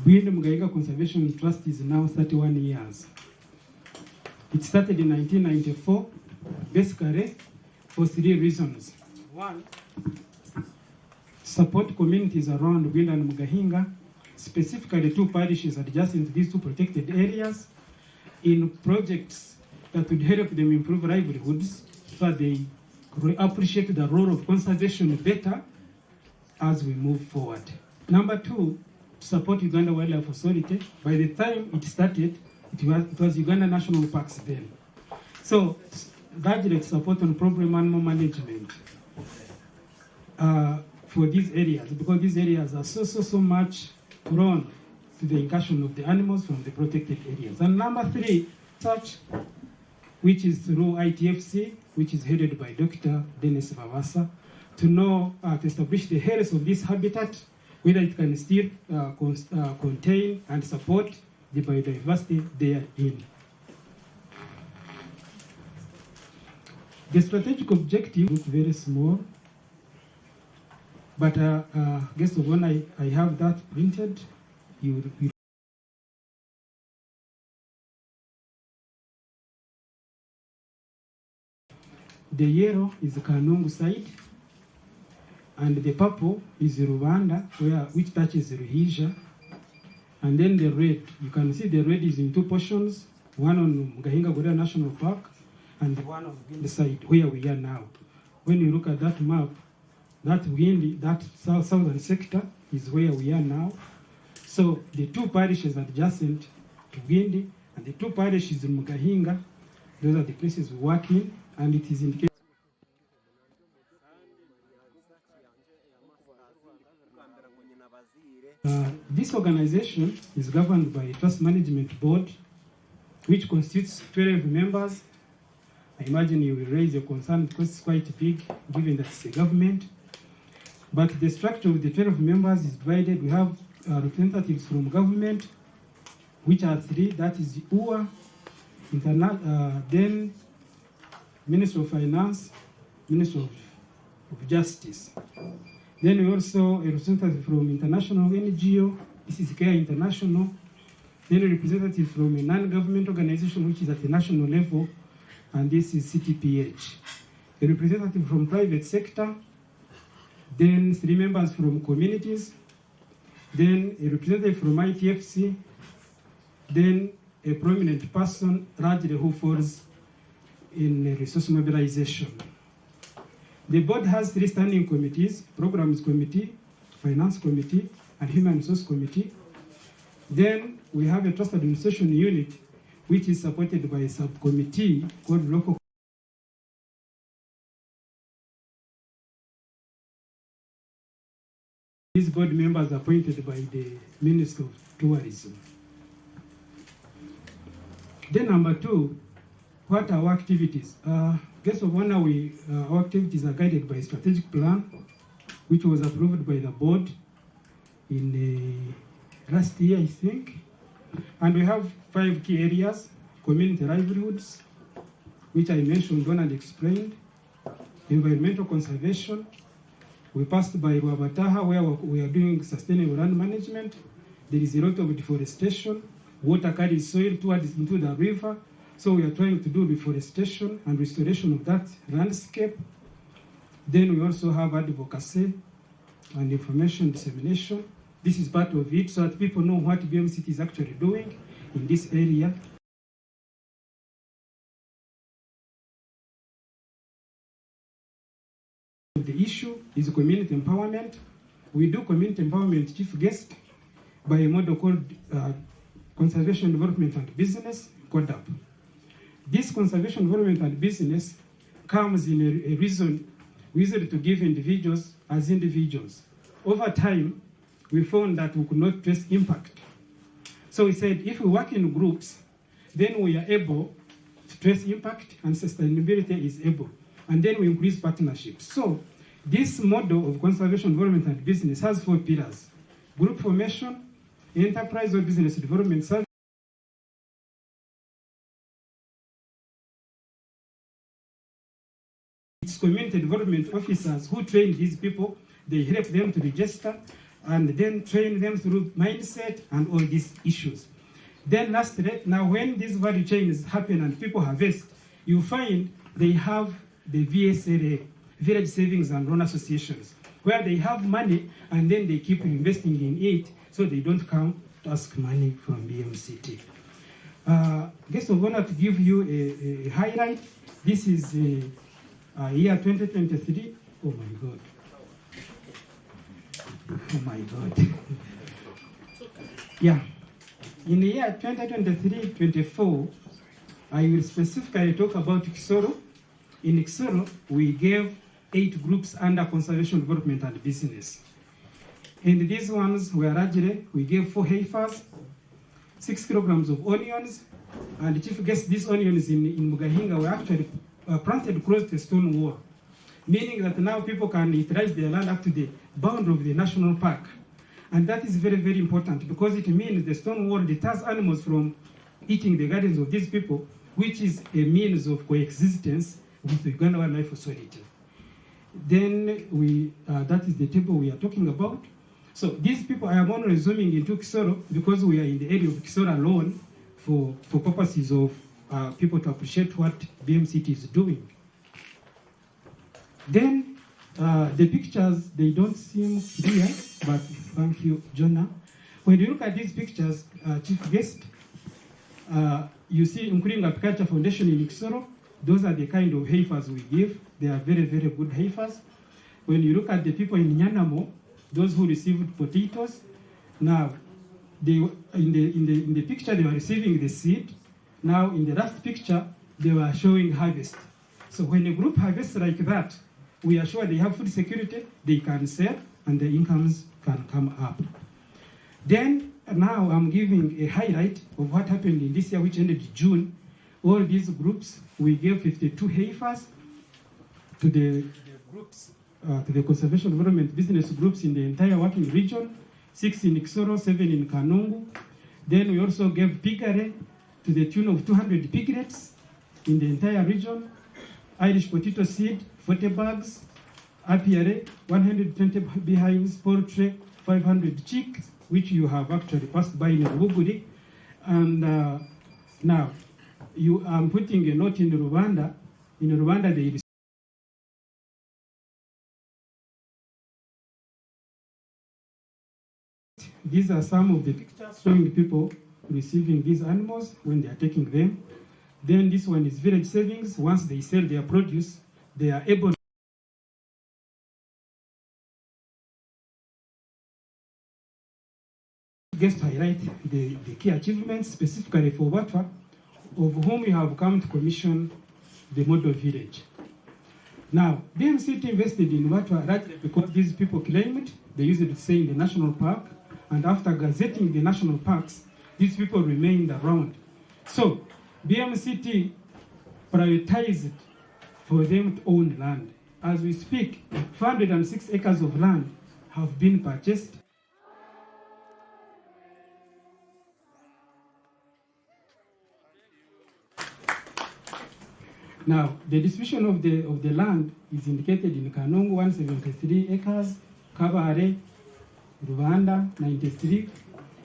BMCT Conservation Trust is now 31 years. It started in 1994, basically for 3 reasons. One, support communities around Bwindi and Mugahinga, specifically 2 parishes adjacent to these 2 protected areas, in projects that would help them improve livelihoods so that they appreciate the role of conservation better as we move forward. Number 2, support Uganda Wildlife Authority. By the time it started, it was Uganda National Parks then. So, largely support on problem animal management for these areas, because these areas are so much prone to the incursion of the animals from the protected areas. And number 3, such, which is through ITFC, which is headed by Dr. Dennis Vavasa, to know, to establish the health of this habitat, whether it can still contain and support the biodiversity therein. The strategic objective looks very small, but guess of when I have that printed, you the yellow is the Kanungu side, and the purple is Rwanda, which touches Ruhija, and then the red, you can see the red is in 2 portions, one on Mugahinga Gorilla National Park, and the one on the side where we are now. When you look at that map, that Bwindi, that southern sector is where we are now. So the 2 parishes adjacent to Bwindi and the 2 parishes in Mugahinga, those are the places we work in, and it is indicated. This organization is governed by a trust management board, which constitutes 12 members. I imagine you will raise your concern because it's quite big, given that it's a government. But the structure of the 12 members is divided. We have representatives from government, which are 3. That is UA, then Minister of Finance, Minister of Justice. Then we also a representative from international NGO, this is Care International. Then a representative from a non-government organization, which is at the national level, and this is CTPH. A representative from private sector, then 3 members from communities, then a representative from ITFC, then a prominent person, largely who falls in resource mobilization. The board has 3 standing committees: Programs Committee, Finance Committee, and Human Resource Committee. Then we have a Trust Administration Unit, which is supported by a subcommittee called Local. These board members are appointed by the Minister of Tourism. Then number 2, what are our activities? Guest of honor, our activities are guided by a strategic plan, which was approved by the board in last year, I think. And we have 5 key areas: community livelihoods, which I mentioned on and explained, environmental conservation. We passed by Wabataha, where we are doing sustainable land management. There is a lot of deforestation. Water carries soil into the river. So we are trying to do reforestation and restoration of that landscape. Then we also have advocacy and information dissemination. This is part of it, so that people know what BMCT is actually doing in this area. The issue is community empowerment. We do community empowerment chief guest by a model called Conservation Development and Business, CODAP. This conservation development and business comes in a reason we used to give individuals as individuals. Over time, we found that we could not trace impact. So we said, if we work in groups, then we are able to trace impact, and sustainability is able. And then we increase partnerships. So this model of conservation development and business has 4 pillars: group formation, enterprise or business development service, it's community development officers who train these people. They help them to register, and then train them through mindset and all these issues. Then lastly, now when this value chains happen and people harvest, you find they have the VSLA, Village Savings and Loan Associations, where they have money and then they keep investing in it so they don't come to ask money from BMCT. Guest of honor, to give you a highlight, this is year 2023. Oh my God. Oh my God. Yeah. In the year 2023-24, I will specifically talk about Kisoro. In Kisoro, we gave 8 groups under conservation, development, and business. And these ones were largely, we gave 4 heifers, 6 kilograms of onions, and the chief guest, these onions in Mugahinga were actually planted close to the stone wall, meaning that now people can utilize their land up to the boundary of the national park. And that is very, very important because it means the stone wall deters animals from eating the gardens of these people, which is a means of coexistence with the Uganda Wildlife Authority. Then that is the table we are talking about. So these people, I am only zooming into Kisoro because we are in the area of Kisoro alone for purposes of people to appreciate what BMCT is doing. Then the pictures, they don't seem clear, but thank you, Jonah. When you look at these pictures, chief guest, you see including Agriculture Foundation in Kisoro, those are the kind of heifers we give. They are very, very good heifers. When you look at the people in Nyanamo, those who received potatoes, now they in the picture they were receiving the seed. Now in the last picture they were showing harvest. So when a group harvests like that, we are sure they have food security, they can sell, and the incomes can come up. Then now I'm giving a highlight of what happened in this year, which ended June. All these groups, we gave 52 heifers to the groups, to the conservation development business groups in the entire working region, 6 in Kisoro, 7 in Kanungu. Then we also gave piggery to the tune of 200 piglets in the entire region, Irish potato seed, 40 bags, apiary, 120 beehives, poultry, 500 chicks, which you have actually passed by in Rubuguri. And now, I'm putting a note in Rwanda. In Rwanda, they these are some of the pictures showing people receiving these animals when they are taking them. Then this one is village savings. Once they sell their produce, they are able to just highlight the key achievements specifically for BATWA, of whom we have come to commission the model village. Now, BMCT invested in BATWA largely because these people claimed they used it to stay in the national park, and after gazetting the national parks, these people remained around. So, BMCT prioritized for them to own land. As we speak, 406 acres of land have been purchased. Now, the distribution of the land is indicated in Kanungu, 173 acres, Kabare, Rwanda, 93,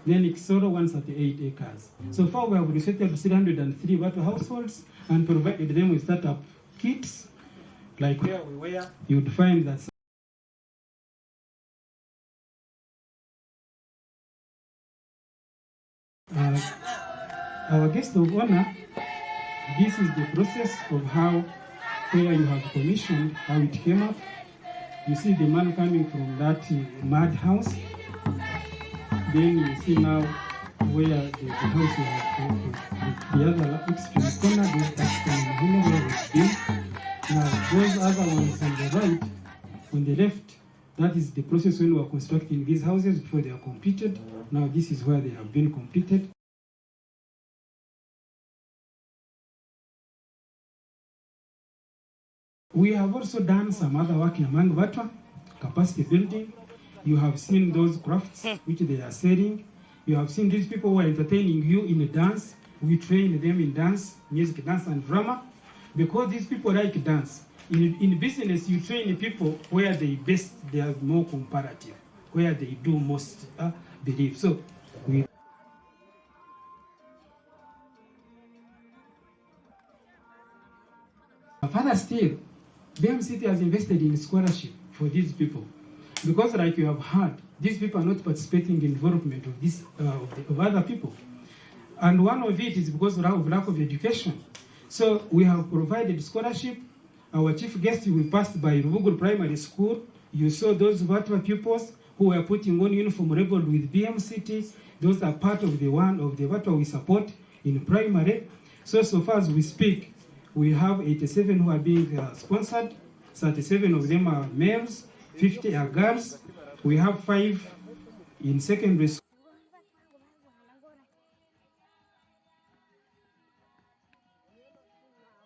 then Kisoro, 138 acres. So far, we have resettled 303 BATWA households and provided them with startup kits, like where we were. You would find that our guest of honor, this is the process of how, where you have commissioned, how it came up. You see the man coming from that mud house. Then you see now where the house is, the other extreme corner, where it's been. Now those other ones on the right, on the left, that is the process when we are constructing these houses before they are completed. Now this is where they have been completed. We have also done some other work among BATWA, capacity building. You have seen those crafts which they are selling. You have seen these people who are entertaining you in dance. We train them in dance, music, dance, and drama, because these people like dance. In business, you train people where they are more comparative. where they do most believe. So we further still, BMCT has invested in scholarship for these people, because like you have heard, these people are not participating in development of this of other people, and one of it is because of lack of education. So we have provided scholarship. Our chief guest will pass by Rubuguru Primary School. You saw those BATWA pupils who were putting on uniform labeled with BMCT. Those are part of the one of the BATWA we support in primary. So far as we speak, we have 87 who are being sponsored. 37 of them are males, 50 are girls. We have 5 in secondary school.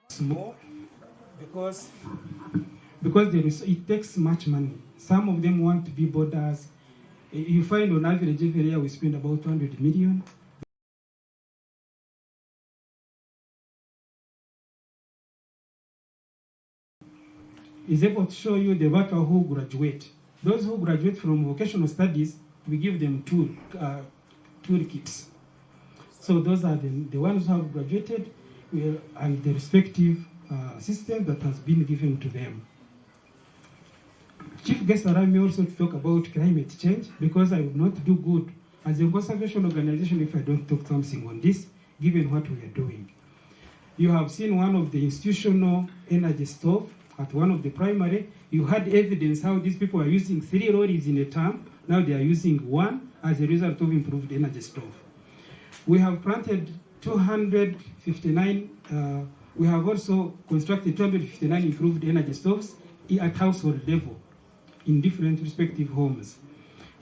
Small, because it takes much money. Some of them want to be boarders. You find on average every year we spend about 200 million. Is able to show you the BATWA who graduate. Those who graduate from vocational studies, we give them toolkits. So those are the ones who have graduated and the respective system that has been given to them. Chief guest allow me also to talk about climate change, because I would not do good as a conservation organization if I don't talk something on this, given what we are doing. You have seen one of the institutional energy stove at one of the primary. You had evidence how these people are using 3 lorries in a term. Now they are using 1 as a result of improved energy stove. We have planted 259, we have also constructed 259 improved energy stoves at household level in different respective homes.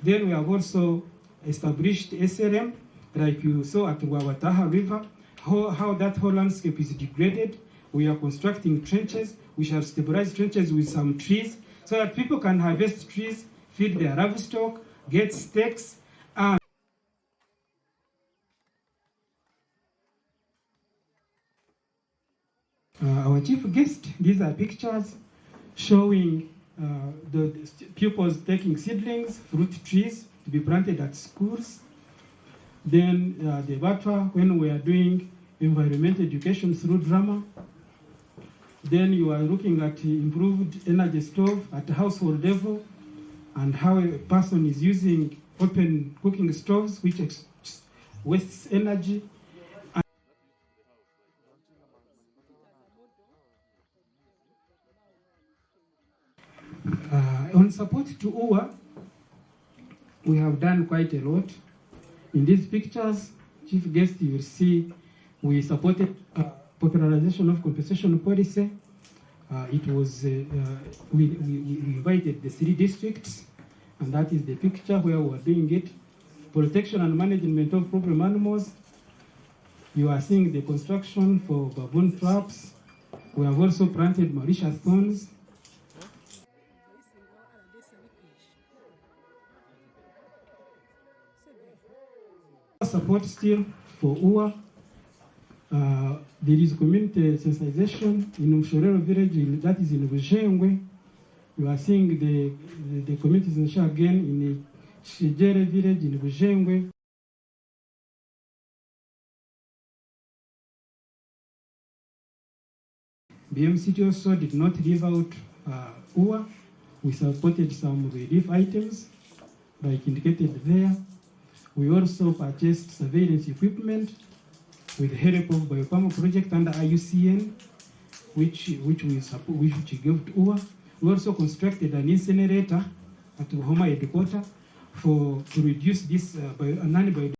Then we have also established SLM, like you saw at Wawataha River, how that whole landscape is degraded. We are constructing trenches. We shall stabilize trenches with some trees so that people can harvest trees, feed their livestock, get steaks, and our chief guest, these are pictures showing the pupils taking seedlings, fruit trees to be planted at schools. Then the BATWA, when we are doing environmental education through drama. Then you are looking at improved energy stove at the household level and how a person is using open cooking stoves, which wastes energy. On support to UWA, we have done quite a lot. In these pictures, chief guest, you will see we supported popularization of compensation policy. It was, we invited the 3 districts, and that is the picture where we are doing it. Protection and management of problem animals. You are seeing the construction for baboon traps. We have also planted Mauritius thorns. Support still for UWA. There is community sensitization in Mshorero village, that is in Bujengwe. You are seeing the community sensitization again in Shijere village in Bujengwe. BMCT also did not leave out UWA. We supported some relief items, like indicated there. We also purchased surveillance equipment with the help of Biopharma project under IUCN, which we gave to UWA. We also constructed an incinerator at Homa headquarters to reduce this non-biodiversity.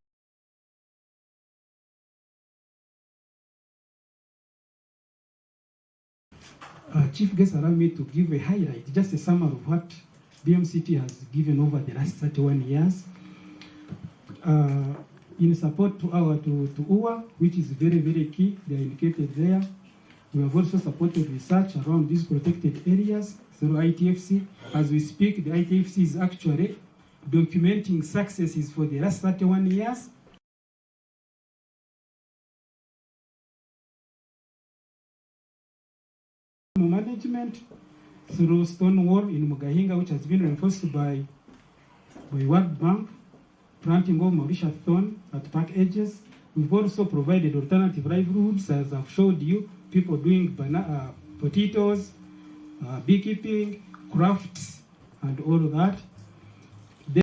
Chief guest, allow me to give a highlight, just a summary of what BMCT has given over the last 31 years. In support to UWA, which is very, very key, they are indicated there. We have also supported research around these protected areas through ITFC. As we speak, the ITFC is actually documenting successes for the last 31 years. Management through stone wall in Mugahinga, which has been reinforced by by World Bank, planting of Mauritius thorn at park edges. We've also provided alternative livelihoods, as I've showed you, people doing potatoes, beekeeping, crafts, and all of that.